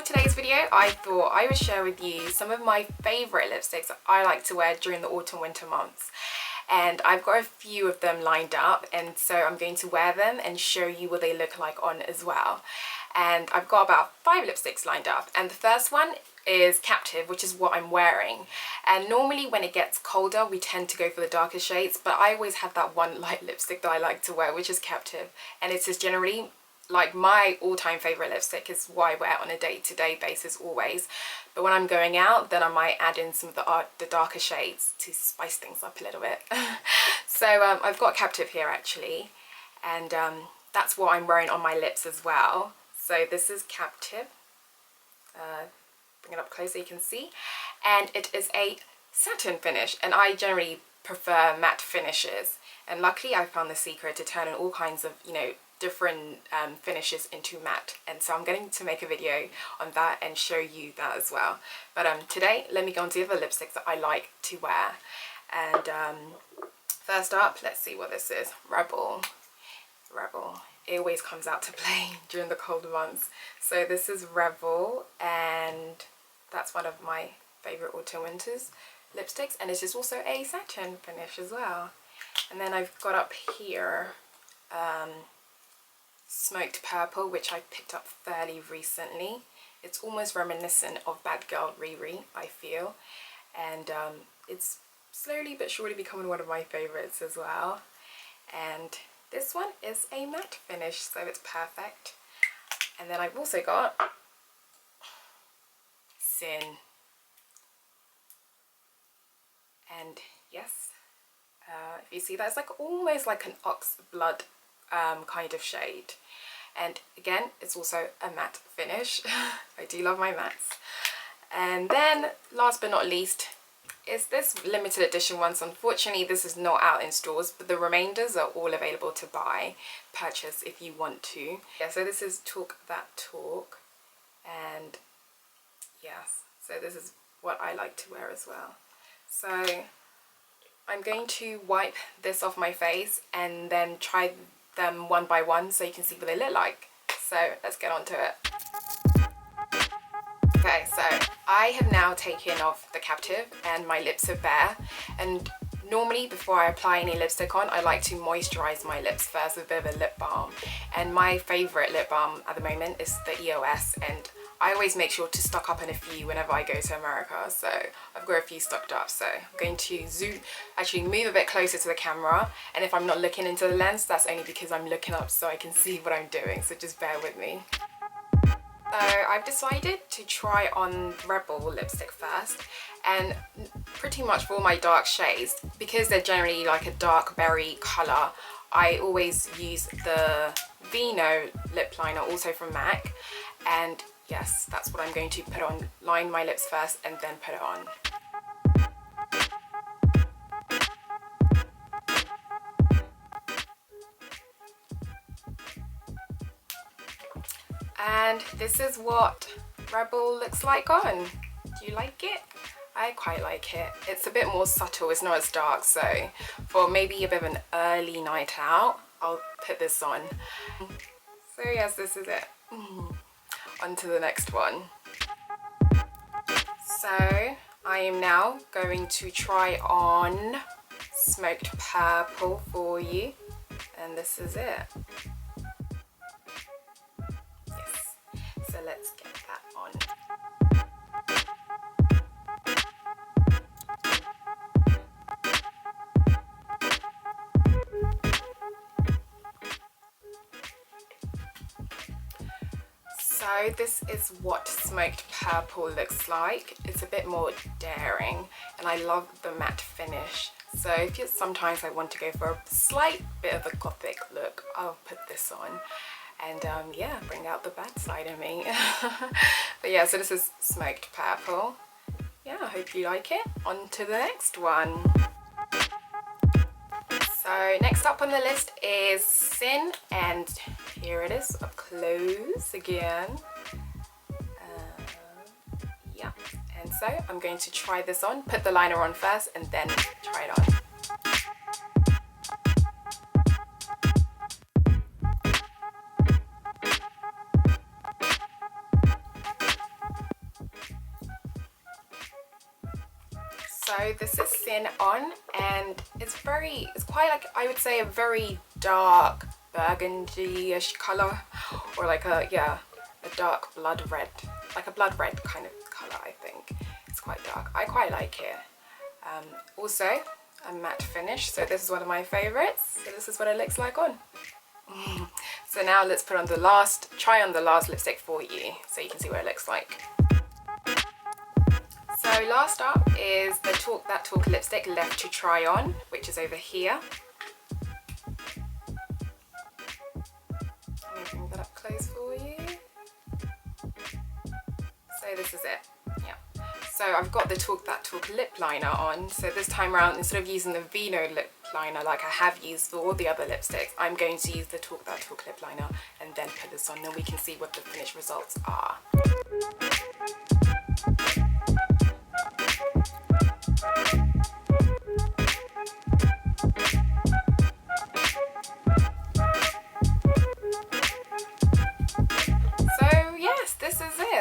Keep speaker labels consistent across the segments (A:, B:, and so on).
A: for today's video, I thought I would share with you some of my favourite lipsticks that I like to wear during the autumn-winter months. And I've got a few of them lined up, and so I'm going to wear them and show you what they look like on as well. And I've got about 5 lipsticks lined up, and the first one is Captive, which is what I'm wearing. And normally when it gets colder we tend to go for the darker shades, but I always have that one light lipstick that I like to wear, which is Captive, and it is generally like my all-time favorite lipstick. Is what I wear on a day-to-day basis always, but when I'm going out then I might add in some of the darker shades to spice things up a little bit. So I've got Captive here actually, and that's what I'm wearing on my lips as well. So this is Captive. Bring it up close so you can see, and it is a satin finish, and I generally prefer matte finishes, and luckily I found the secret to turn in all kinds of, you know, different finishes into matte, and so I'm going to make a video on that and show you that as well. But today let me go on to the other lipsticks that I like to wear. And first up, let's see what this is. Rebel. It always comes out to play during the colder months. So this is Rebel, and that's one of my favorite autumn winters lipsticks, and it is also a satin finish as well. And then I've got up here Smoked Purple, which I picked up fairly recently. It's almost reminiscent of Bad Girl Riri, I feel, and it's slowly but surely becoming one of my favorites as well. And this one is a matte finish, so it's perfect. And then I've also got Sin, and yes, if you see that, it's like almost like an ox blood kind of shade, and again it's also a matte finish. I do love my mattes. And then last but not least is this limited edition one. So unfortunately this is not out in stores, but the remainders are all available to purchase if you want to. Yeah, so this is Talk That Talk, and yes, so this is what I like to wear as well. So I'm going to wipe this off my face and then try them one by one so you can see what they look like. So let's get on to it. Okay, so I have now taken off the Captive and my lips are bare, and normally before I apply any lipstick on I like to moisturize my lips first with a bit of a lip balm, and my favorite lip balm at the moment is the EOS, and I always make sure to stock up on a few whenever I go to America, so I've got a few stocked up. So I'm going to move a bit closer to the camera, and if I'm not looking into the lens, that's only because I'm looking up so I can see what I'm doing, so just bear with me. So I've decided to try on Rebel lipstick first, and pretty much for all my dark shades, because they're generally like a dark berry colour, I always use the Vino lip liner, also from MAC, and yes, that's what I'm going to put on. Line my lips first and then put it on. And this is what Rebel looks like on. Do you like it? I quite like it. It's a bit more subtle, it's not as dark, so for maybe a bit of an early night out, I'll put this on. So yes, this is it. On to the next one. So I am now going to try on Smoked Purple for you, and this is it. Yes, so let's get that on. So this is what Smoked Purple looks like. It's a bit more daring, and I love the matte finish. So if sometimes I want to go for a slight bit of a gothic look, I'll put this on, and yeah, bring out the bad side of me. But yeah, so this is Smoked Purple. Yeah, I hope you like it. On to the next one. So next up on the list is Sin, and here it is up close again. Yeah, and so I'm going to try this on, put the liner on first and then try it on. So this is Sin On, and it's quite like, I would say, a very dark burgundy-ish color, or like a dark blood red, like a blood red kind of color. I think it's quite dark. I quite like it. Also a matte finish, so this is one of my favorites. So this is what it looks like on. So now let's try on the last lipstick for you, so you can see what it looks like. So last up is the Talk That Talk lipstick left to try on, which is over here. Let me bring that up close for you. So this is it. Yeah. So I've got the Talk That Talk lip liner on. So this time around, instead of using the Vino lip liner like I have used for all the other lipsticks, I'm going to use the Talk That Talk lip liner and then put this on, and we can see what the finished results are.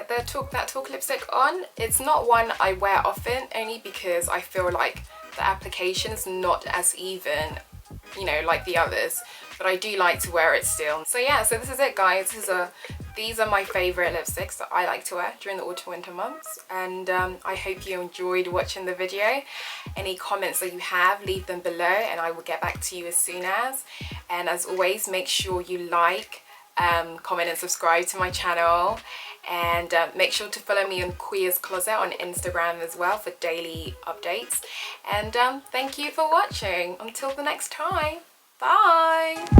A: The Talk That Talk lipstick on. It's not one I wear often, only because I feel like the application is not as even, you know, like the others, but I do like to wear it still. So yeah, so this is it, guys. These are my favorite lipsticks that I like to wear during the autumn winter months, and I hope you enjoyed watching the video. Any comments that you have, leave them below and I will get back to you as soon as. And as always, make sure you like, comment and subscribe to my channel, and make sure to follow me on Queers Closet on Instagram as well for daily updates. And thank you for watching. Until the next time, bye.